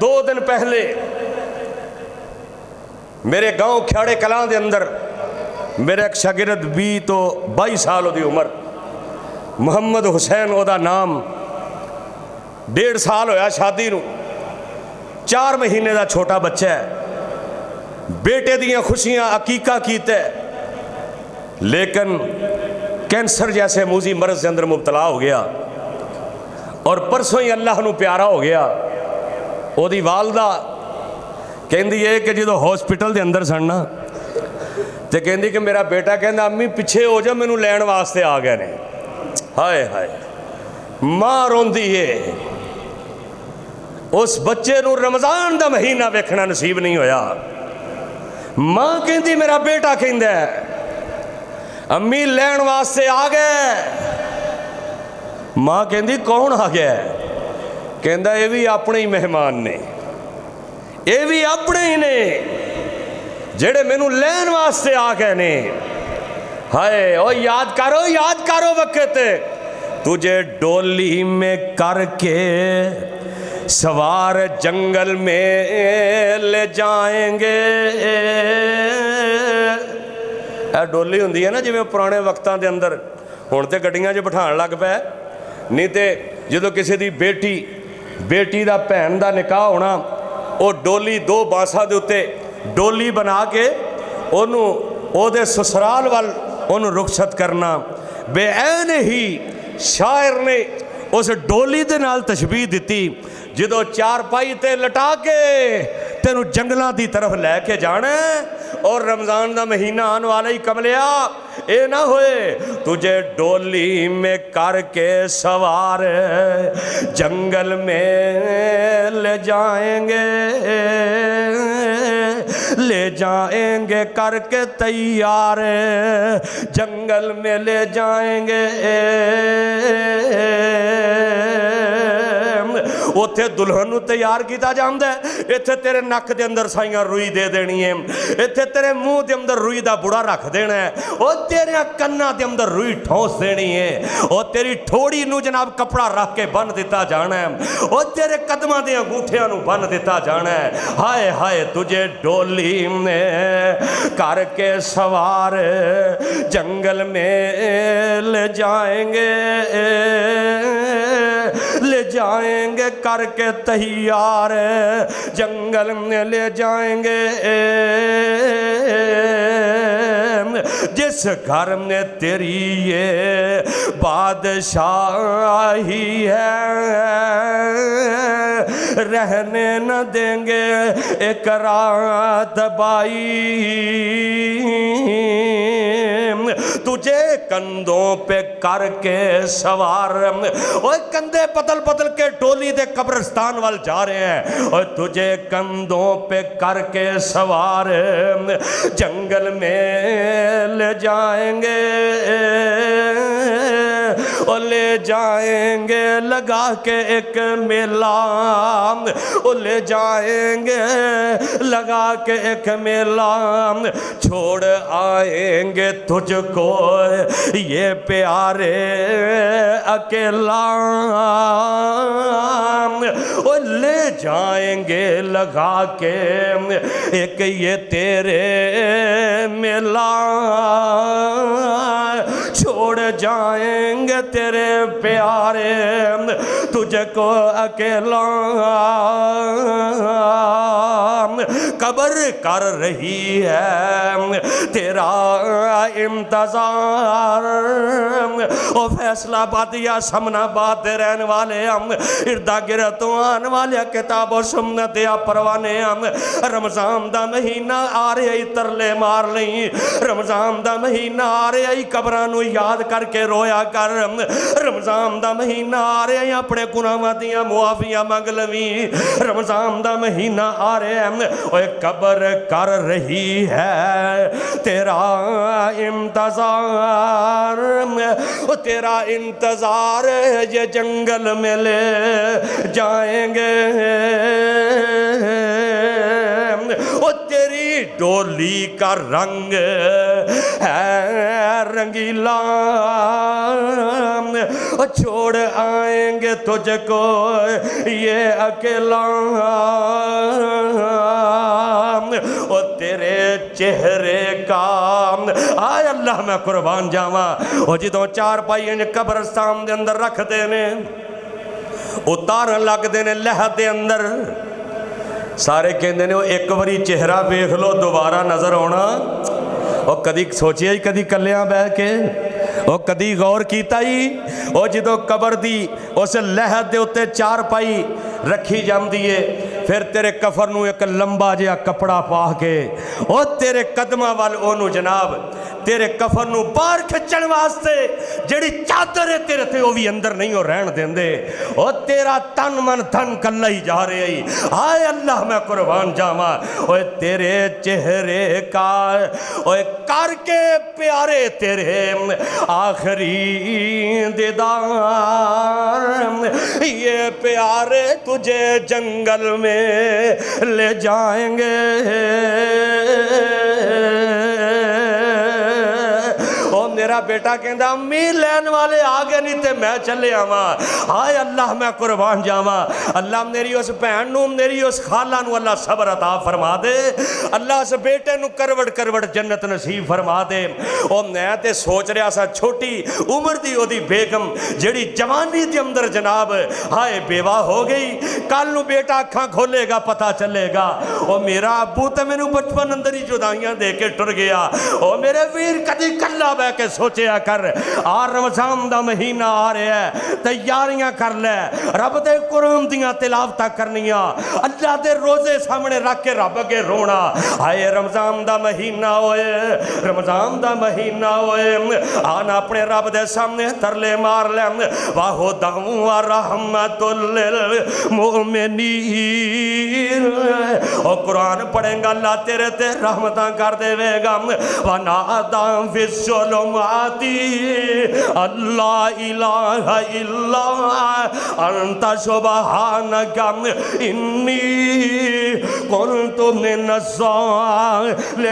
دو دن پہلے میرے گاؤں کھیاڑے کلاں دے اندر میرے ایک شاگرد بھی تو 22 سال دی عمر، محمد حسین او دا نام، 1.5 سال ہویا شادی نو، 4 مہینے دا چھوٹا بچہ ہے، بیٹے دیاں خوشیاں عقیقہ کیتے، لیکن کینسر جیسے موذی مرض کے اندر مبتلا ہو گیا، اور پرسوں ہی اللہ نو پیارا ہو گیا۔ او دی والدہ کہندی ہے کہ جدو ہاسپٹل دے اندر سننا تے کہندی کہ میرا بیٹا کہندا امی پیچھے ہو جا، مینوں لین واسطے آ گئے نے۔ ہائے ہائے، ماں روندی ہے، اس بچے نو رمضان دا مہینہ ویکھنا نصیب نہیں ہویا۔ ماں کہندی میرا بیٹا کہندا ہے امی لین واسطے آ گئے۔ ماں کہندی کون آ گیا ہے؟ کہندا یہ بھی اپنے ہی مہمان نے، یہ بھی اپنے ہی نے جڑے مینوں لین واسطے آ گئے نے۔ ہائے او یاد کرو وقت تجھے ڈولی میں کر کے سوار جنگل میں لے جائیں گے۔ اے ڈولی ہوندی ہے نا جویں پرانے وقتاں دے اندر، ہن تے گڈیاں 'چ بٹھان لگ پئے، نہیں تے جدوں کسی دی بیٹی دا بھین دا نکاح ہونا، او ڈولی 2 بانساں دے اُتے ڈولی بنا کے انہوں او دے سسرال وال انہوں رخصت کرنا۔ بے عین ہی شاعر نے اس ڈولی دے نال تشبیہ دیتی، جدو 4 پائی تے لٹا کے تینوں جنگلاں دی طرف لے کے جانا ہے، اور رمضان دا مہینہ آن والا ہی کملیا، اے نہ ہوئے تجھے ڈولی میں کر کے سوار جنگل میں لے جائیں گے، لے جائیں گے کر کے تیار جنگل میں لے جائیں گے۔ اوتھے دلہن نو تیار کیتا جاندا ہے، ایتھے تیرے نک دے اندر سائیاں روئی دے دینی ہے، ایتھے تیرے منہ دے اندر روئی دا بڑا رکھ دینا ہے، او تیرے کناں دے اندر روئی ٹھونس دینی ہے، او تیری ٹھوڑی نو جناب کپڑا رکھ کے بن دیتا جانا ہے، او تیرے قدماں دے انگوٹھیاں نو بن دیتا جانا ہے۔ ہائے ہائے تجھے ڈولی میں کر کے سوار جنگل میں لے جائیں گے، لے جائیں گے کر کے تیار جنگل میں لے جائیں گے۔ جس گھر میں تیری یہ بادشاہی ہے رہنے نہ دیں گے ایک رات بائی، تجھے کندھوں پہ کر کے سوار، اوہ کندھے پتل پتل کے ڈولی دے قبرستان وال جا رہے ہیں، اور تجھے کندھوں پہ کر کے سوار جنگل میں لے جائیں گے، اور لے جائیں گے لگا کے ایک میلہ، اور لے جائیں گے لگا کے ایک میلہ، چھوڑ آئیں گے تجھ کو یہ پیارے اکیلا، اور لے جائیں گے لگا کے ایک یہ تیرے میلہ، چھوڑ جائیں گے تیرے پیارے تجھ کو اکیلا، قبر کر رہی ہے تیرا انتظار، او فیصلہ آباد یا سمن آباد دے رہنے والے ہم، اردہ گرتوں آن والے کتاب و سنت یا پروانے ہم، رمضان دا مہینہ آ رہے ہی ترلے مار لیں، رمضان دا مہینہ آ رہے ہی قبرانو یاد کر کے رویا کر، رمضان دا مہینہ آ رہے ہی اپنے گناہاں دیاں معافیاں مانگ لویں، رمضان دا مہینہ آ رہے ہیں، اوہ قبر کر رہی ہے تیرا انتظار، تیرا انتظار یہ جنگل میں لے جائیں گے، او تیری ڈولی کا رنگ ہے رنگیلا چھوڑ آئیں گے تجھ کو یہ اکیلا اور تیرے چہرے کا آئے اللہ میں قربان جاواں اور جدوں چار پائی ان قبرستان دے اندر رکھ دینے اتارن لگ دینے لہد دے اندر سارے کہندے نے وہ ایک باری چہرہ بیخ لو دوبارہ نظر ہونا اور کدی سوچیا ہی کدی کلیاں بیٹھ کے وہ کدی غور کیتا ہی وہ جدو قبر دی اس لہد دے اتے چار پائی رکھی جاندی ہے پھر تیرے کفر نو ایک لمبا جیا کپڑا پا کے وہ تیرے قدمہ وال اونو جناب تیرے کفر نو باہر کھچن واسطے جڑی چادر ہے تیرے تھے وہ بھی اندر نہیں ہو رہن دیں دے وہ تیرا تن من دھن کلہ ہی جا رہے ہی آئے اللہ میں قربان جاواں وہ تیرے چہرے کا وہ کر کے پیارے تیرے آخری دیدار یہ پیارے تجھے جنگل میں لے جائیں گے میرا بیٹا کہندا امی لین والے آگے نہیں تے میں چلے آواں ہائے اللہ میں قربان جاواں اللہ میری اس بہن نو میری اس خالہ نو اللہ صبر عطا فرما دے اللہ اس بیٹے نو کروڑ کروڑ جنت نصیب فرما دے او میں تے سوچ رہا سا چھوٹی عمر دی او دی بیگم جڑی جوانی دے اندر جناب ہائے بیوہ ہو گئی کل نو بیٹا اکھاں کھولے گا پتہ چلے گا او میرا ابو تے مینوں بچپن اندر ہی جدائیاں دے کے ٹر گیا او میرے ویر کدی کلا بہ کے سوچیا کر رمضان دا مہینہ آ رہا ہے تیاریاں کر لے رب دے قرآن دیاں تلاوتاں کرنیاں اللہ دے روزے سامنے رکھ کے رب کے رونا آئے رمضان دا مہینہ ہوئے رمضان دا مہینہ ہوئے آنا اپنے رب دے سامنے ترلے مار لے واہو دعو رحمت للمؤمنین اور قرآن پڑھیں گا اللہ تیرے تے رحمتاں کر دے گا وَنَادَا فِي الظُّلُمَاتِ اللہ الہ الا انت سبحانک انی کنت من الظالمین